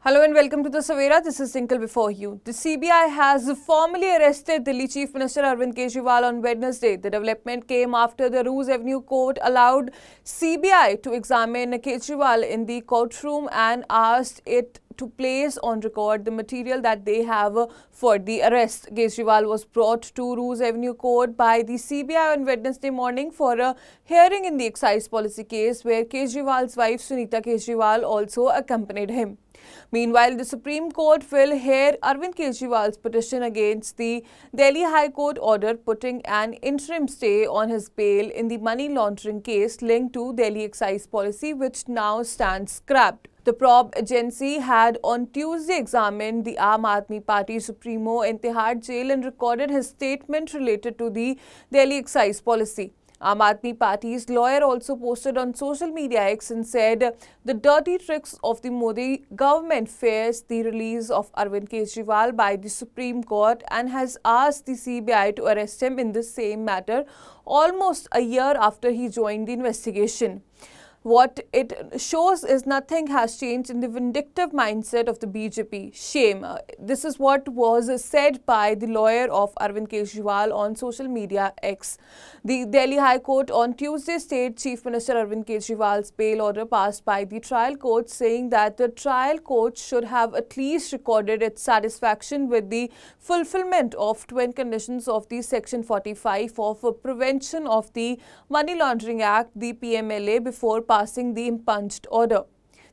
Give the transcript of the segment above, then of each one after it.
Hello and welcome to the Savera. This is Tinkle before you. The CBI has formally arrested Delhi Chief Minister Arvind Kejriwal on Wednesday. The development came after the Roos Avenue Court allowed CBI to examine Kejriwal in the courtroom and asked it to place on record the material that they have for the arrest. Kejriwal was brought to Roos Avenue Court by the CBI on Wednesday morning for a hearing in the excise policy case where Kejriwal's wife Sunita Kejriwal also accompanied him. Meanwhile, the Supreme Court will hear Arvind Kejriwal's petition against the Delhi High Court order putting an interim stay on his bail in the money laundering case linked to Delhi excise policy, which now stands scrapped. The probe agency had on Tuesday examined the Aam Aadmi Party Supremo in Tihar jail and recorded his statement related to the Delhi excise policy. Aam Aadmi Party's lawyer also posted on social media X and said the dirty tricks of the Modi government fears the release of Arvind Kejriwal by the Supreme Court and has asked the CBI to arrest him in the same matter almost a year after he joined the investigation. What it shows is nothing has changed in the vindictive mindset of the BJP. Shame. This is what was said by the lawyer of Arvind Kejriwal on social media X. The Delhi High Court on Tuesday stayed Chief Minister Arvind Kejriwal's bail order passed by the trial court, saying that the trial court should have at least recorded its satisfaction with the fulfillment of twin conditions of the Section 45 of Prevention of the Money Laundering Act, the PMLA, before passing the impunged order.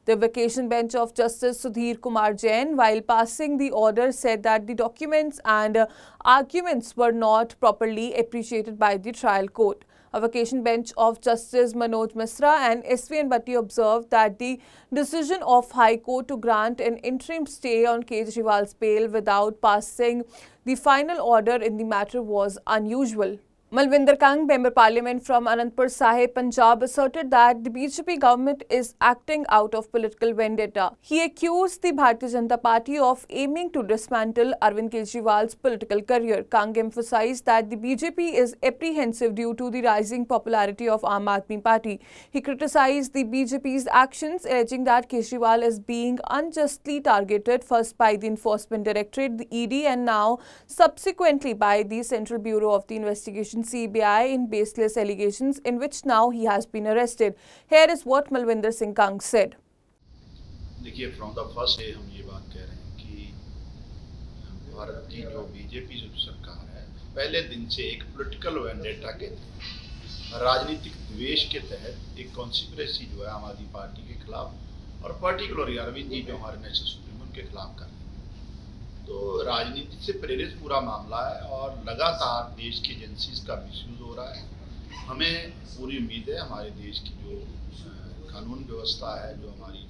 The vacation bench of Justice Sudhir Kumar Jain, while passing the order, said that the documents and arguments were not properly appreciated by the trial court. A vacation bench of Justice Manoj Misra and S.V.N. Bhatti observed that the decision of High Court to grant an interim stay on Kejriwal's bail without passing the final order in the matter was unusual. Malvinder Kang, Member Parliament from Anandpur Sahib, Punjab, asserted that the BJP government is acting out of political vendetta. He accused the Bharatiya Janata Party of aiming to dismantle Arvind Kejriwal's political career. Kang emphasized that the BJP is apprehensive due to the rising popularity of Aam Aadmi Party. He criticized the BJP's actions, alleging that Kejriwal is being unjustly targeted first by the Enforcement Directorate, the ED, and now subsequently by the Central Bureau of the Investigation CBI in baseless allegations in which now he has been arrested. Here is what Malvinder Singh Kang said. देखिए, from the first day हम ये बात कह रहे हैं कि भारत की जो बीजेपी सरकार है पहले दिन से एक पॉलिटिकल वेंडेटा के राजनीतिक द्वेष के तहत एक कॉन्स्पिरेसी जो है आम आदमी पार्टी के खिलाफ और पर्टिकुलरली अरविंद जी जो हमारे नेशनल सुप्रीमो उनके खिलाफ कर रहे हैं। तो राजनीति से प्रेरित पूरा मामला है और लगातार देश की एजेंसीज का मिसयूज हो रहा है। हमें पूरी उम्मीद है हमारे देश की जो कानून व्यवस्था है, जो हमारी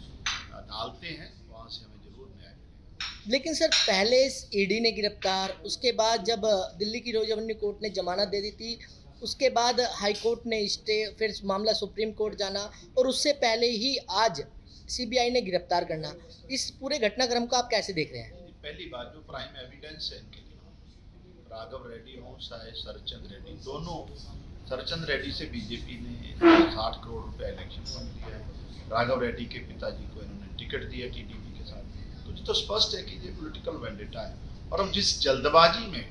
अदालतें हैं, वहाँ से हमें जरूर न्याय मिलेगा। लेकिन सर, पहले ईडी ने गिरफ्तार, उसके बाद जब दिल्ली की रोज एवेन्यू कोर्ट ने जमानत दे दी थी, उसके बाद हाई कोर्ट ने स्टे, फिर मामला सुप्रीम कोर्ट जाना और उससे पहले ही आज सीबीआई ने गिरफ्तार करना, इस पूरे घटनाक्रम को आप कैसे देख रहे हैं? पहली बात, जो प्राइम एविडेंस है इनके खिलाफ, राघव रेड्डी हो चाहे शरदचंद्र रेड्डी, दोनों, शरदचंद्र रेड्डी से बीजेपी ने 60 करोड़ रुपए इलेक्शन फंड दिया है, राघव रेड्डी के पिताजी को इन्होंने टिकट दिया टीडीपी के साथ, तो स्पष्ट है कि ये पॉलिटिकल वेंडेटा है। और अब जिस जल्दबाजी में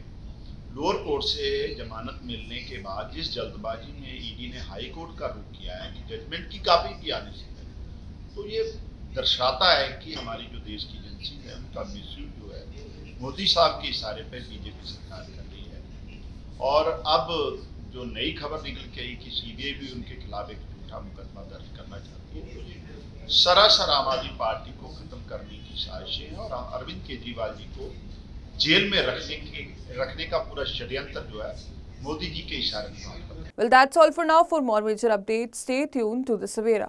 लोअर कोर्ट से जमानत मिलने के बाद जिस जल्दबाजी में ईडी ने हाई कोर्ट का रुख किया है कि जजमेंट की कॉपी भी आने से पहले, तो ये दर्शाता है कि हमारी जो देश की एजेंसी है उनका मिसयूज जो है मोदी साहब के इशारे पर बीजेपी सरकार कर रही है। और अब जो नई खबर निकल के आई कि सीबीआई भी उनके खिलाफ एक झूठा मुकदमा दर्ज करना चाहती है, तो ये सरासर आम आदमी पार्टी को खत्म करने की साजिश है और अरविंद केजरीवाल जी को जेल में रखने का पूरा षड्यंत्र जो है मोदी जी के इशारे पर। Well, that's all for now. For more major updates, stay tuned to the Savera.